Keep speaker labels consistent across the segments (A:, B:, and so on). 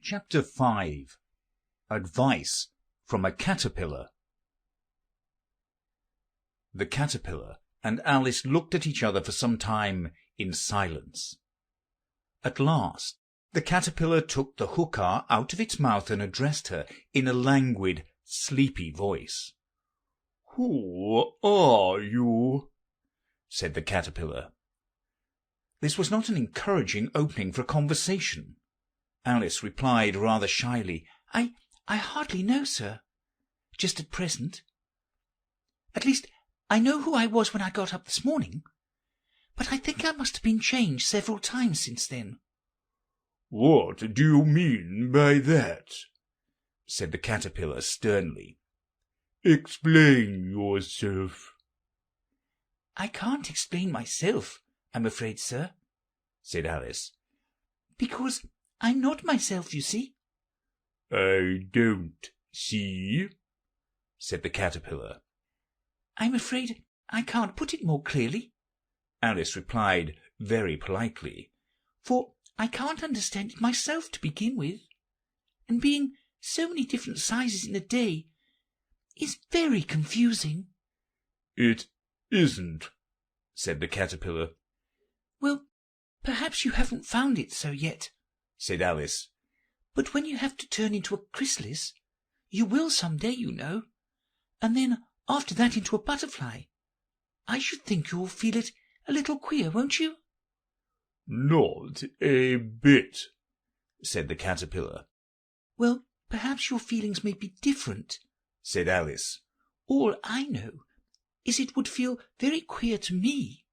A: Chapter 5. Advice from a Caterpillar. The Caterpillar and Alice looked at each other for some time in silence. At last the Caterpillar took the hookah out of its mouth and addressed her in a languid, sleepy voice. "Who are you?" said the Caterpillar. This was not an encouraging opening for a conversation. Alice replied rather shyly, I hardly know, sir, just at present. At least, I know who I was when I got up this morning, but I think I must have been changed several times since then."
B: "What do you mean by that?" said the Caterpillar sternly. "Explain yourself."
C: "I can't explain myself, I'm afraid, sir," said Alice, "because I'm not myself, you see."
B: "I don't see," said the Caterpillar.
C: "I'm afraid I can't put it more clearly,"
A: Alice replied very politely,
C: "for I can't understand it myself to begin with, and being so many different sizes in a day is very confusing."
B: "It isn't,"
A: said the Caterpillar.
C: "Well, perhaps you haven't found it so yet,"
A: said Alice.
C: "but when you have to turn into a chrysalis, you will some day, you know, and then after that into a butterfly, I should think you'll feel it a little queer, won't you?"
B: "Not a bit,"
A: said the Caterpillar.
C: "Well, perhaps your feelings may be different,"
A: said Alice.
C: "All I know is it would feel very queer to me."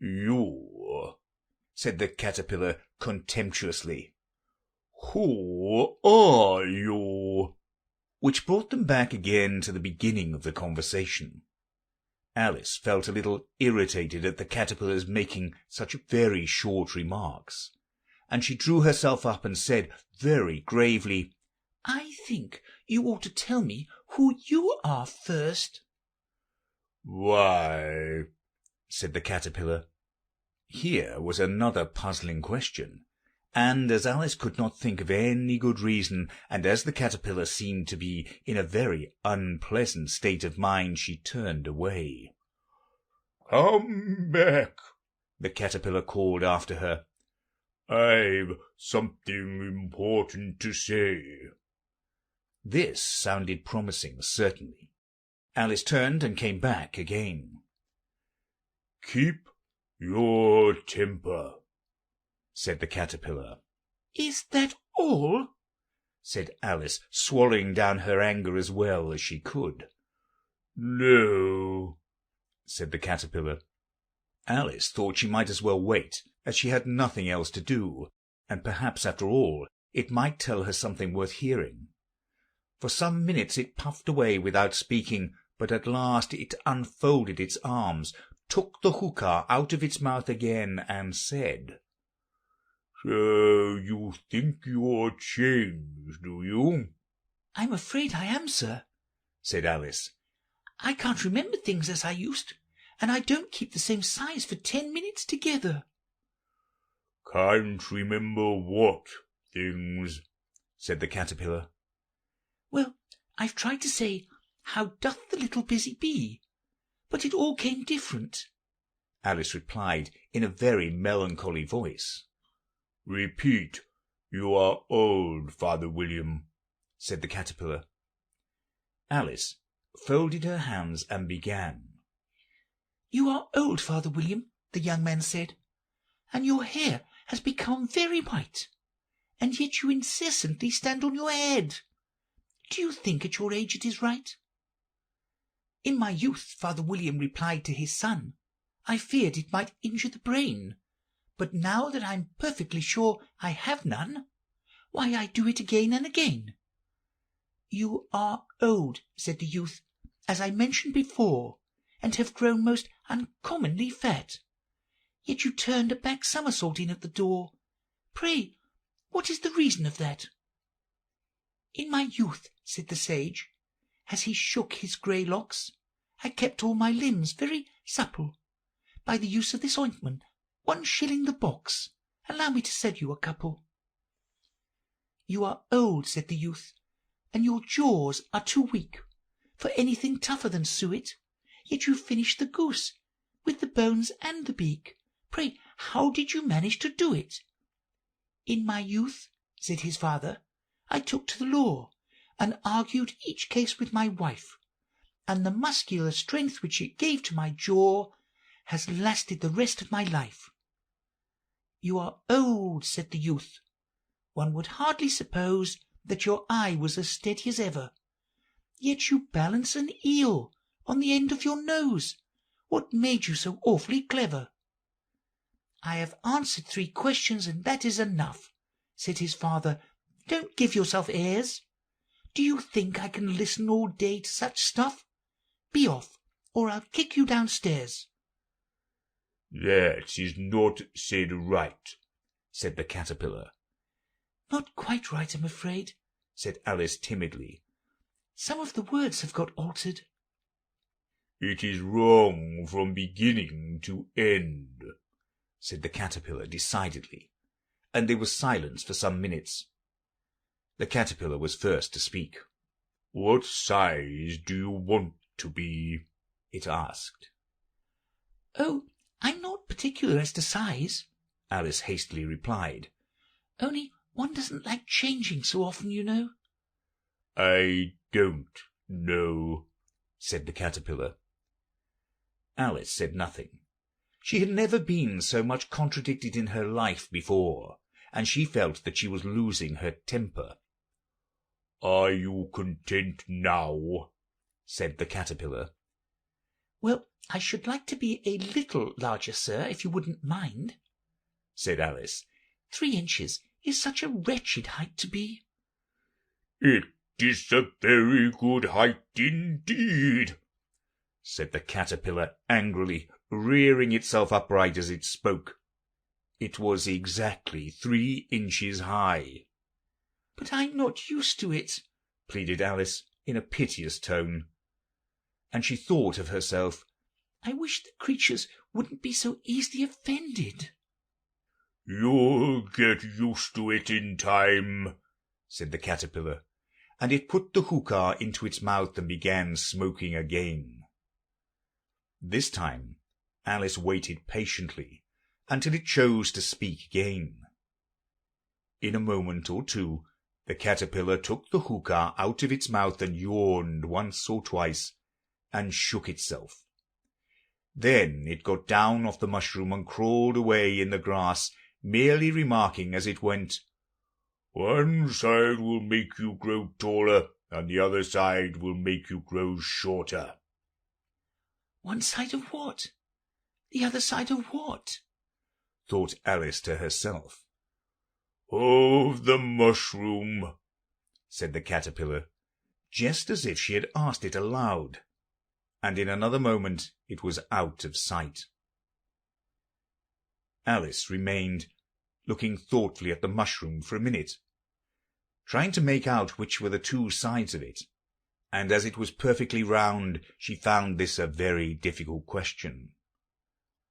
B: "You,"
A: said the Caterpillar contemptuously.
B: "Who are you?"
A: Which brought them back again to the beginning of the conversation. Alice felt a little irritated at the Caterpillar's making such very short remarks, and she drew herself up and said very gravely,
C: "I think you ought to tell me who you are first."
B: "Why?"
A: said the Caterpillar. Here was another puzzling question, and as Alice could not think of any good reason, and as the Caterpillar seemed to be in a very unpleasant state of mind, she turned away.
B: "Come back,"
A: the Caterpillar called after her.
B: "I've something important to say."
A: This sounded promising, certainly. Alice turned and came back again.
B: "Keep your temper,"
A: said the Caterpillar.
C: "Is that all?"
A: said Alice, swallowing down her anger as well as she could.
B: "No,"
A: said the Caterpillar. Alice thought she might as well wait, as she had nothing else to do, and perhaps after all it might tell her something worth hearing. For some minutes it puffed away without speaking, but at last it unfolded its arms, took the hookah out of its mouth again, and said,
B: "So you think you're changed, do you?"
C: "I'm afraid I am, sir,"
A: said Alice.
C: "I can't remember things as I used, and I don't keep the same size for 10 minutes together."
B: "Can't remember what things?"
A: said the Caterpillar.
C: "Well, I've tried to say, how doth the little busy bee, but it all came different,"
A: Alice replied in a very melancholy voice.
B: "Repeat, you are old, Father William,"
A: said the Caterpillar. Alice folded her hands and began.
C: "You are old, Father William," the young man said, "and your hair has become very white, and yet you incessantly stand on your head. Do you think at your age it is right?" "In my youth," Father William replied to his son, "I feared it might injure the brain, but now that I'm perfectly sure I have none, why I do it again and again." "You are old," said the youth, "as I mentioned before, and have grown most uncommonly fat. Yet you turned a back somersault in at the door. Pray, what is the reason of that?" "In my youth," said the sage, as he shook his grey locks, "I kept all my limbs very supple. By the use of this ointment, 1 shilling the box. Allow me to sell you a couple." "You are old," said the youth, "and your jaws are too weak for anything tougher than suet, yet you finished the goose with the bones and the beak. Pray, how did you manage to do it?" "In my youth," said his father, "I took to the law, and argued each case with my wife, and the muscular strength which it gave to my jaw has lasted the rest of my life." "You are old," said the youth. "One would hardly suppose that your eye was as steady as ever, yet you balance an eel on the end of your nose. What made you so awfully clever?" "I have answered 3 questions, and that is enough," said his father. "Don't give yourself airs. Do you think I can listen all day to such stuff? Be off, or I'll kick you downstairs."
B: "That is not said right," said the caterpillar.
C: "Not quite right, I'm afraid," said Alice timidly. "Some of the words have got altered."
B: "It is wrong from beginning to end,"
A: said the caterpillar decidedly, and there was silence for some minutes. The caterpillar was first to speak.
B: "What size do you want to be?"
A: it asked.
C: "Oh, I'm not particular as to size,"
A: Alice hastily replied.
C: "Only one doesn't like changing so often, you know."
B: "I don't know,"
A: said the caterpillar. Alice said nothing. She had never been so much contradicted in her life before, and she felt that she was losing her temper.
B: "Are you content now?"
A: said the caterpillar.
C: "Well, I should like to be a little larger, sir, if you wouldn't mind,"
A: said Alice.
C: 3 inches is such a wretched height to be."
B: "It is a very good height indeed,"
A: said the caterpillar angrily, rearing itself upright as it spoke. It was exactly 3 inches high.
C: "But I'm not used to it,"
A: pleaded Alice in a piteous tone, and she thought of herself.
C: "I wish the creatures wouldn't be so easily offended."
B: "You'll get used to it in time,"
A: said the caterpillar, and it put the hookah into its mouth and began smoking again. This time Alice waited patiently until it chose to speak again. In a moment or two the caterpillar took the hookah out of its mouth and yawned once or twice and shook itself. Then it got down off the mushroom and crawled away in the grass, merely remarking as it went,
B: "One side will make you grow taller, and the other side will make you grow shorter."
C: "One side of what? The other side of what?"
A: thought Alice to herself.
B: "Of the mushroom,"
A: said the caterpillar, just as if she had asked it aloud, and in another moment it was out of sight. Alice remained looking thoughtfully at the mushroom for a minute, trying to make out which were the 2 sides of it, and as it was perfectly round, she found this a very difficult question.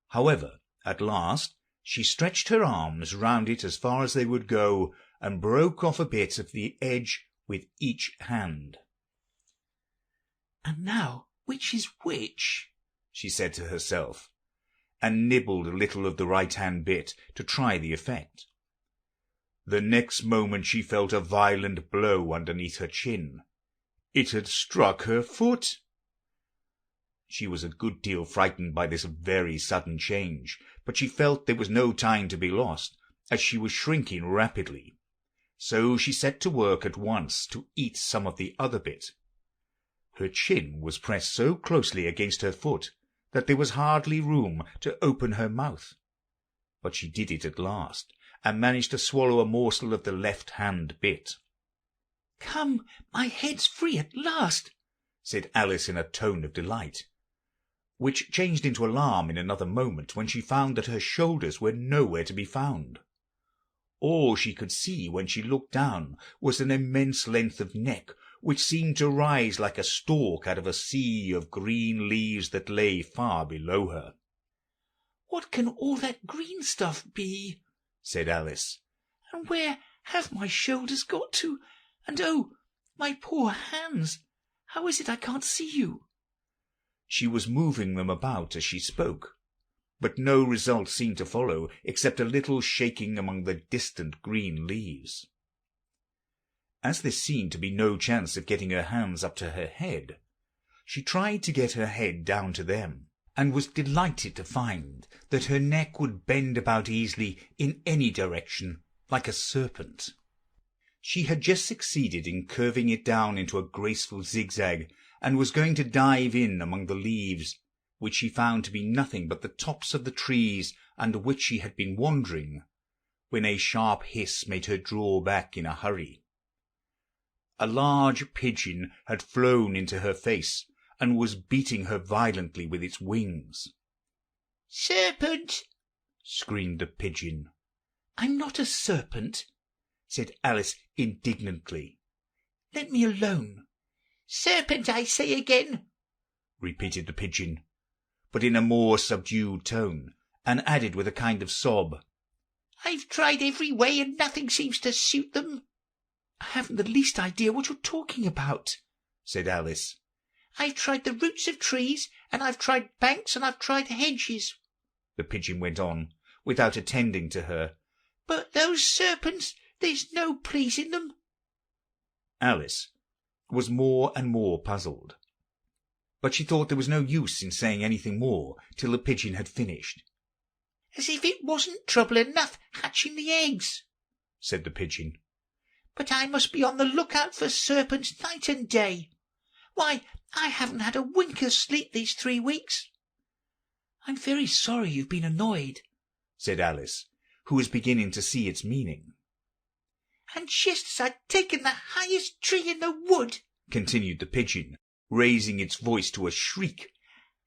A: However, at last she stretched her arms round it as far as they would go, and broke off a bit of the edge with each hand.
C: "And now, which is which?"
A: she said to herself, and nibbled a little of the right-hand bit to try the effect. The next moment she felt a violent blow underneath her chin. It had struck her foot. She was a good deal frightened by this very sudden change, but she felt there was no time to be lost, as she was shrinking rapidly. So she set to work at once to eat some of the other bit. Her chin was pressed so closely against her foot that there was hardly room to open her mouth, but she did it at last, and managed to swallow a morsel of the left-hand bit.
C: "Come, my head's free at last,"
A: said Alice in a tone of delight, which changed into alarm in another moment when she found that her shoulders were nowhere to be found. All she could see when she looked down was an immense length of neck, which seemed to rise like a stalk out of a sea of green leaves that lay far below her.
C: "What can all that green stuff be?"
A: said Alice.
C: "And where have my shoulders got to? And oh, my poor hands! How is it I can't see you?"
A: She was moving them about as she spoke, but no result seemed to follow except a little shaking among the distant green leaves. As there seemed to be no chance of getting her hands up to her head, she tried to get her head down to them, and was delighted to find that her neck would bend about easily in any direction, like a serpent. She had just succeeded in curving it down into a graceful zigzag, and was going to dive in among the leaves, which she found to be nothing but the tops of the trees under which she had been wandering, when a sharp hiss made her draw back in a hurry. A large pigeon had flown into her face, and was beating her violently with its wings.
C: "Serpent!"
A: screamed the pigeon.
C: "I'm not a serpent," said Alice indignantly. "Let me alone." "Serpent, I say again,"
A: repeated the pigeon, but in a more subdued tone, and added with a kind of sob,
C: "I've tried every way, and nothing seems to suit them." "I haven't the least idea what you're talking about," said Alice. "I've tried the roots of trees, and I've tried banks, and I've tried hedges,"
A: the pigeon went on, without attending to her.
C: "but those serpents, there's no pleasing them."
A: Alice was more and more puzzled, but she thought there was no use in saying anything more till the pigeon had finished.
C: "As if it wasn't trouble enough hatching the eggs," said the pigeon. "But I must be on the lookout for serpents night and day. Why, I haven't had a wink of sleep these 3 weeks." "I'm very sorry you've been annoyed," said Alice, who was beginning to see its meaning. "And just as I'd taken the highest tree in the wood," continued the pigeon, raising its voice to a shriek,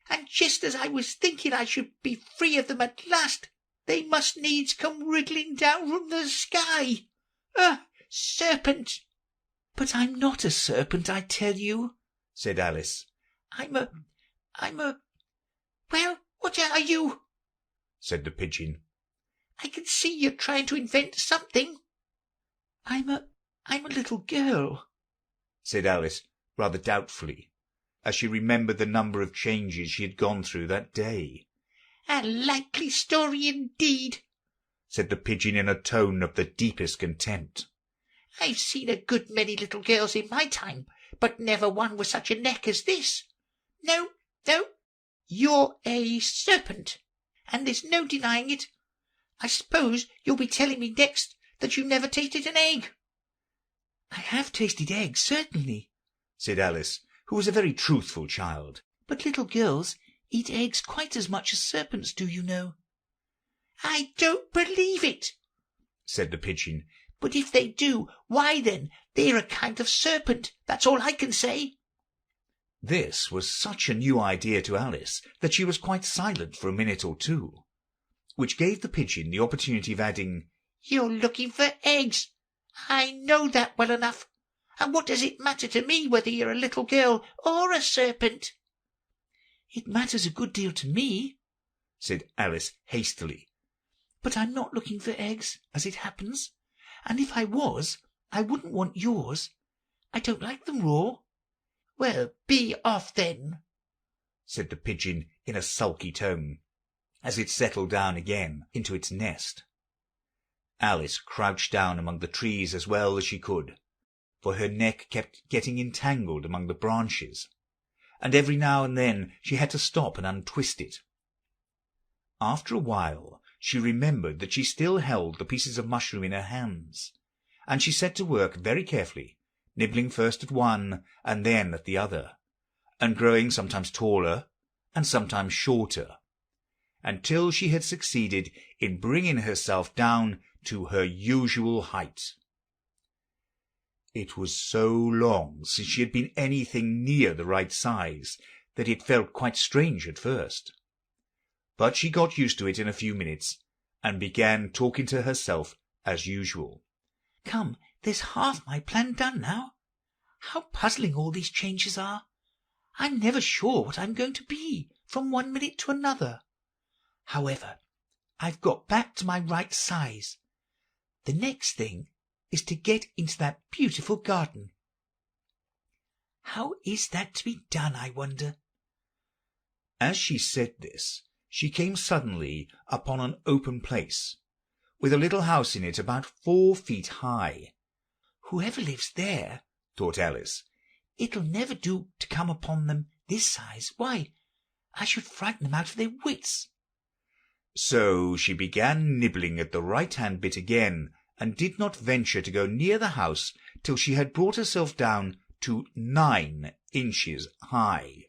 C: "and just as I was thinking I should be free of them at last, they must needs come wriggling down from the sky. Serpent!" "But I'm not a serpent, I tell you," said Alice. I'm a... Well, what are you?" said the pigeon. "I can see you're trying to invent something." I'm a little girl," said Alice, rather doubtfully, as she remembered the number of changes she had gone through that day. "A likely story indeed,"
A: said the pigeon in a tone of the deepest contempt.
C: "I've seen a good many little girls in my time, but never one with such a neck as this. No, you're a serpent, and there's no denying it. I suppose you'll be telling me next that you never tasted an egg." "I have tasted eggs, certainly," said Alice, who was a very truthful child. "But little girls eat eggs quite as much as serpents do, you know." "I don't believe it,"
A: said the pigeon.
C: "But if they do, why then, they're a kind of serpent, that's all I can say."
A: This was such a new idea to Alice that she was quite silent for a minute or two, which gave the pigeon the opportunity of adding,
C: "You're looking for eggs. I know that well enough. And what does it matter to me whether you're a little girl or a serpent?" "It matters a good deal to me," said Alice hastily. "But I'm not looking for eggs, as it happens. And if I was, I wouldn't want yours. I don't like them raw." "Well, be off then,"
A: said the pigeon in a sulky tone, as it settled down again into its nest. Alice crouched down among the trees as well as she could, for her neck kept getting entangled among the branches, and every now and then she had to stop and untwist it. After a while she remembered that she still held the pieces of mushroom in her hands, and she set to work very carefully, nibbling first at one and then at the other, and growing sometimes taller and sometimes shorter, until she had succeeded in bringing herself down to her usual height. It was so long since she had been anything near the right size that it felt quite strange at first. But she got used to it in a few minutes, and began talking to herself as usual.
C: "Come, there's half my plan done now. How puzzling all these changes are! I'm never sure what I'm going to be from one minute to another. However, I've got back to my right size. The next thing is to get into that beautiful garden. How is that to be done, I wonder?"
A: As she said this, she came suddenly upon an open place, with a little house in it about 4 feet high.
C: "Whoever lives there," thought Alice, "it'll never do to come upon them this size. Why, I should frighten them out of their wits."
A: So she began nibbling at the right-hand bit again, and did not venture to go near the house till she had brought herself down to 9 inches high.